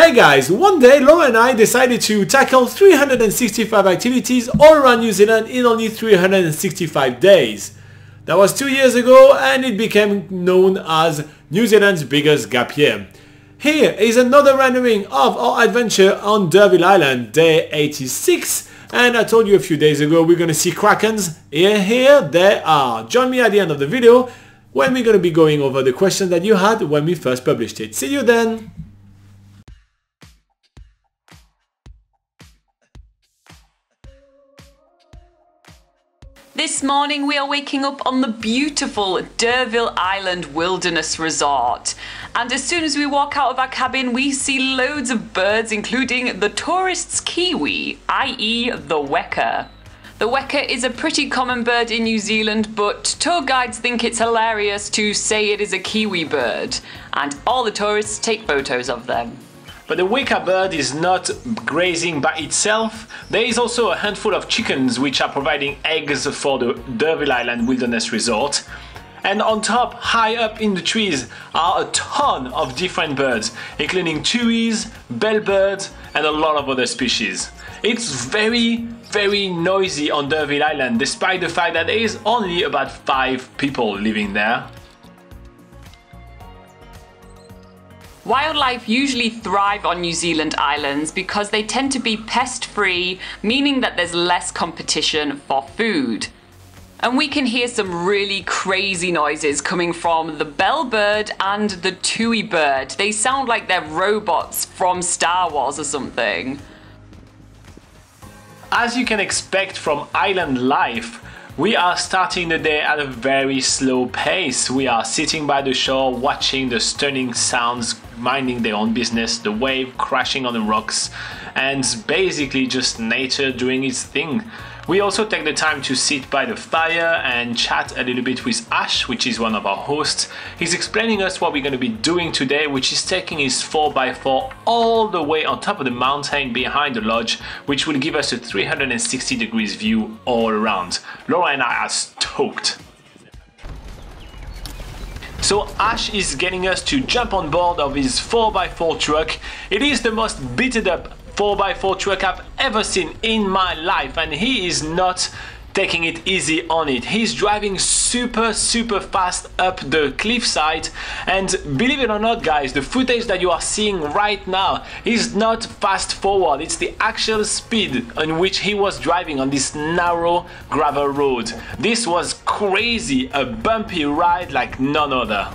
Hey guys, one day Laura and I decided to tackle 365 activities all around New Zealand in only 365 days. That was 2 years ago and it became known as New Zealand's biggest gap year. Here is another rendering of our adventure on Derville Island, day 86. And I told you a few days ago we're going to see krakens. Here they are. Join me at the end of the video when we're going to be going over the questions that you had when we first published it. See you then! This morning we are waking up on the beautiful Derville Island Wilderness Resort, and as soon as we walk out of our cabin we see loads of birds, including the tourist's kiwi, i.e. the weka. The weka is a pretty common bird in New Zealand, but tour guides think it's hilarious to say it is a kiwi bird, and all the tourists take photos of them. But the weka bird is not grazing by itself. There is also a handful of chickens which are providing eggs for the Derville Island Wilderness Resort. And on top, high up in the trees, are a ton of different birds, including tuis, bellbirds, and a lot of other species. It's very noisy on Derville Island, despite the fact that there is only about 5 people living there. Wildlife usually thrive on New Zealand islands because they tend to be pest-free, meaning that there's less competition for food. And we can hear some really crazy noises coming from the bellbird and the tui bird. They sound like they're robots from Star Wars or something. As you can expect from island life, we are starting the day at a very slow pace. We are sitting by the shore, watching the stunning sounds, minding their own business, the wave crashing on the rocks, and basically just nature doing its thing. We also take the time to sit by the fire and chat a little bit with Ash, which is one of our hosts. He's explaining us what we're going to be doing today, which is taking his 4x4 all the way on top of the mountain behind the lodge, which will give us a 360 degrees view all around. Laura and I are stoked. So Ash is getting us to jump on board of his 4x4 truck. It is the most beaten up 4x4 truck I've ever seen in my life, and he is not taking it easy on it. He's driving super fast up the cliffside, and believe it or not guys, the footage that you are seeing right now is not fast forward, it's the actual speed on which he was driving on this narrow gravel road. This was crazy, a bumpy ride like none other.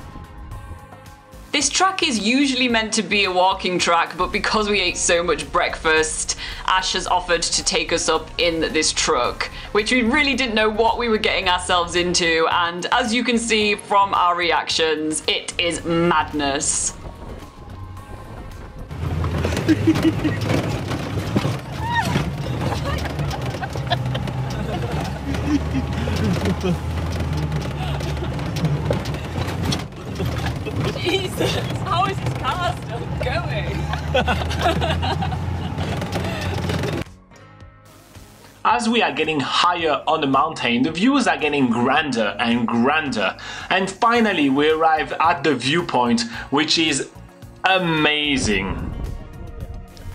This track is usually meant to be a walking track, but because we ate so much breakfast, Ash has offered to take us up in this truck, which we really didn't know what we were getting ourselves into, and as you can see from our reactions, it is madness. Jesus, how is this car still going? As we are getting higher on the mountain, the views are getting grander and grander, and finally we arrive at the viewpoint, which is amazing.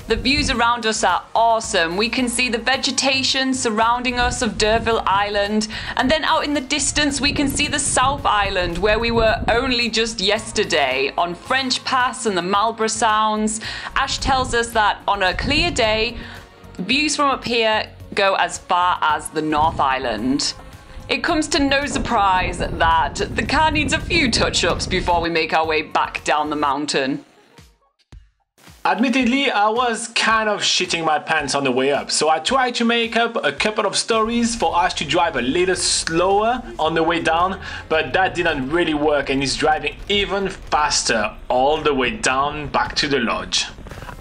The views around us are awesome. We can see the vegetation surrounding us of Derville Island, and then out in the distance we can see the South Island where we were only just yesterday on French Pass and the Marlborough Sounds. Ash tells us that on a clear day, views from up here go as far as the North Island. It comes to no surprise that the car needs a few touch-ups before we make our way back down the mountain. Admittedly, I was kind of shitting my pants on the way up, so I tried to make up a couple of stories for Ash to drive a little slower on the way down, but that didn't really work and he's driving even faster all the way down back to the lodge.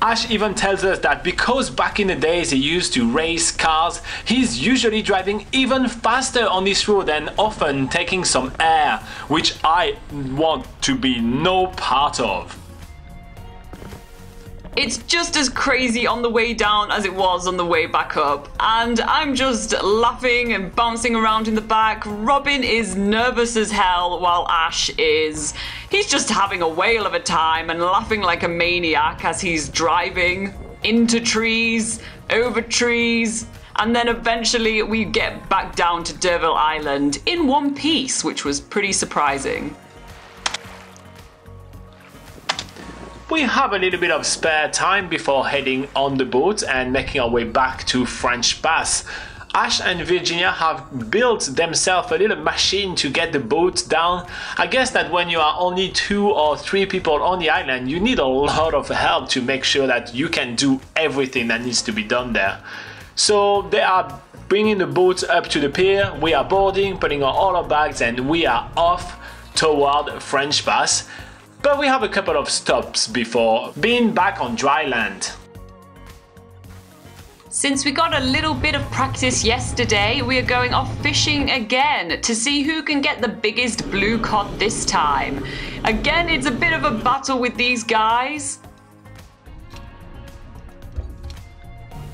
Ash even tells us that because back in the days he used to race cars, he's usually driving even faster on this road and often taking some air, which I want to be no part of. It's just as crazy on the way down as it was on the way back up, and I'm just laughing and bouncing around in the back. Robin is nervous as hell while Ash is. He's just having a whale of a time and laughing like a maniac as he's driving into trees, over trees, and then eventually we get back down to D'Urville Island in one piece, which was pretty surprising. We have a little bit of spare time before heading on the boat and making our way back to French Pass. Ash and Virginia have built themselves a little machine to get the boat down. I guess that when you are only 2 or 3 people on the island, you need a lot of help to make sure that you can do everything that needs to be done there. So they are bringing the boat up to the pier, we are boarding, putting on all our bags, and we are off toward French Pass. But we have a couple of stops before being back on dry land. Since we got a little bit of practice yesterday, we are going off fishing again to see who can get the biggest blue cod this time. Again, it's a bit of a battle with these guys.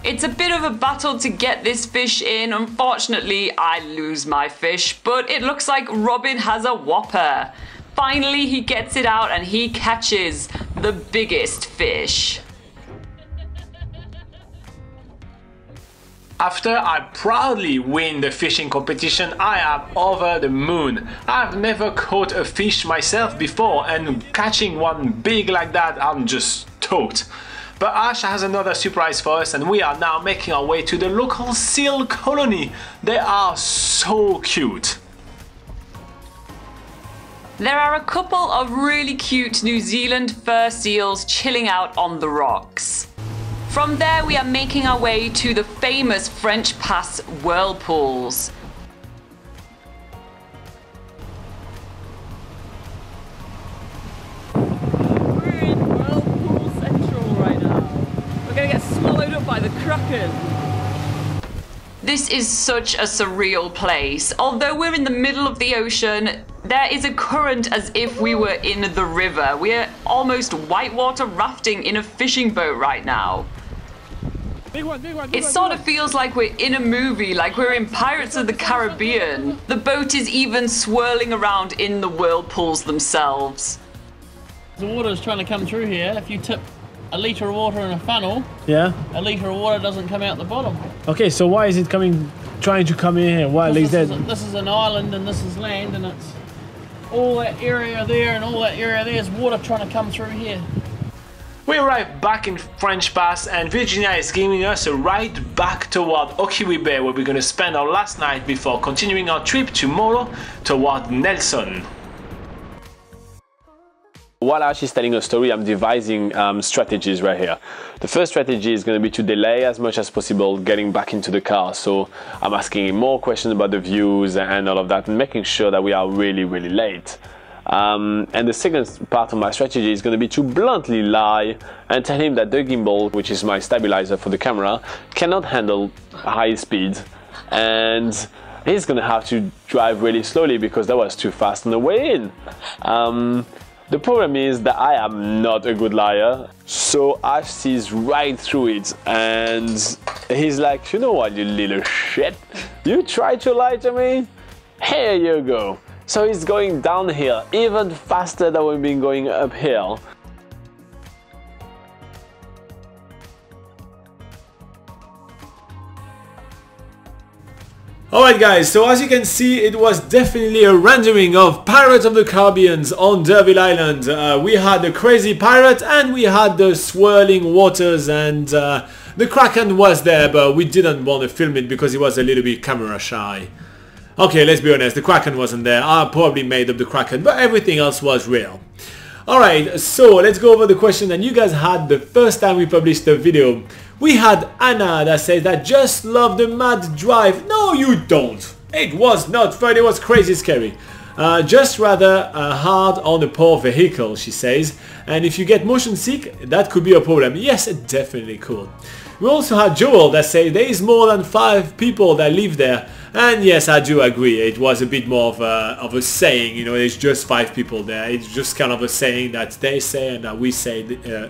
It's a bit of a battle to get this fish in. Unfortunately, I lose my fish, but it looks like Robin has a whopper. Finally, he gets it out and he catches the biggest fish. After I proudly win the fishing competition, I am over the moon. I've never caught a fish myself before, and catching one big like that, I'm just stoked. But Ash has another surprise for us, and we are now making our way to the local seal colony. They are so cute. There are a couple of really cute New Zealand fur seals chilling out on the rocks. From there we are making our way to the famous French Pass whirlpools. We're in Whirlpool Central right now. We're gonna get swallowed up by the Kraken. This is such a surreal place. Although we're in the middle of the ocean, there is a current as if we were in the river. We're almost whitewater rafting in a fishing boat right now. Big one, big one, It sort of feels like we're in a movie, like we're in Pirates of the Caribbean. The boat is even swirling around in the whirlpools themselves. The water's trying to come through here. If you tip a litre of water in a funnel, Yeah. a litre of water doesn't come out the bottom. Okay, so why is it trying to come in here while it's dead? This is an island and this is land, and it's all that area there and all that area there is water trying to come through here. We arrived back in French Pass, and Virginia is giving us a ride back toward Okiwi Bay, where we're going to spend our last night before continuing our trip tomorrow toward Nelson. While Ash is telling a story, I'm devising strategies right here. The first strategy is going to be to delay as much as possible getting back into the car. So I'm asking him more questions about the views and all of that, and making sure that we are really, really late. And the second part of my strategy is going to be to bluntly lie and tell him that the gimbal, which is my stabilizer for the camera, cannot handle high speed, and he's going to have to drive really slowly because that was too fast on the way in. The problem is that I am not a good liar, so Ash sees right through it, and he's like, you know what, you little shit, you tried to lie to me? Here you go. So he's going downhill even faster than we've been going uphill. Alright guys, so as you can see, it was definitely a rendering of Pirates of the Caribbean on D'Urville Island. We had the crazy pirate and we had the swirling waters, and the Kraken was there, but we didn't want to film it because he was a little bit camera shy. Okay, let's be honest, the Kraken wasn't there. I probably made up the Kraken, but everything else was real. Alright, so let's go over the question that you guys had the first time we published the video. We had Anna that says that just love the mad drive. No, you don't. It was not fun, it was crazy scary. Just rather hard on the poor vehicle, she says. And if you get motion sick, that could be a problem. Yes, it definitely could. We also had Joel that said there is more than 5 people that live there. And yes, I do agree. It was a bit more of a saying, you know, there's just 5 people there. It's just kind of a saying that they say and that we say,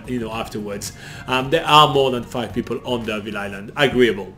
you know, afterwards. There are more than 5 people on Derville Island. Agreeable.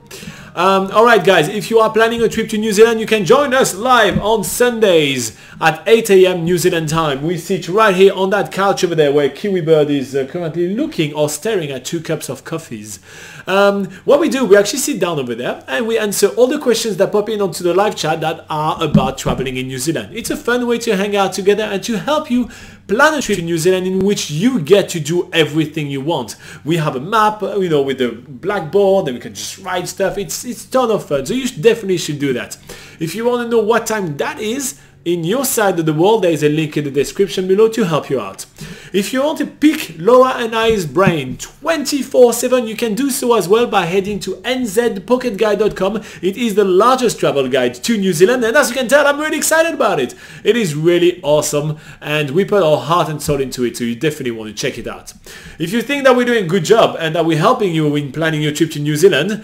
Alright guys, if you are planning a trip to New Zealand, you can join us live on Sundays at 8 AM New Zealand time. We sit right here on that couch over there where Kiwi Bird is currently looking or staring at 2 cups of coffees. What we do, we actually sit down over there and we answer all the questions that pop in onto the live chat that are about traveling in New Zealand. It's a fun way to hang out together and to help you plan a trip to New Zealand in which you get to do everything you want. We have a map, you know, with the blackboard, and we can just write stuff. It's a ton of fun, so you definitely should do that. If you want to know what time that is, in your side of the world, there is a link in the description below to help you out. If you want to pick Laura and I's brain 24/7, you can do so as well by heading to nzpocketguide.com. It is the largest travel guide to New Zealand, and as you can tell, I'm really excited about it. It is really awesome, and we put our heart and soul into it, so you definitely want to check it out. If you think that we're doing a good job and that we're helping you in planning your trip to New Zealand,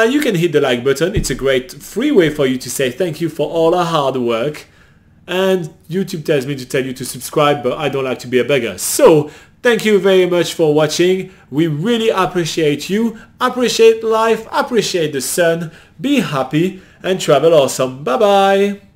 you can hit the like button. It's a great free way for you to say thank you for all our hard work. And YouTube tells me to tell you to subscribe, but I don't like to be a beggar. So, thank you very much for watching. We really appreciate you, appreciate life, appreciate the sun, be happy, and travel awesome. Bye bye!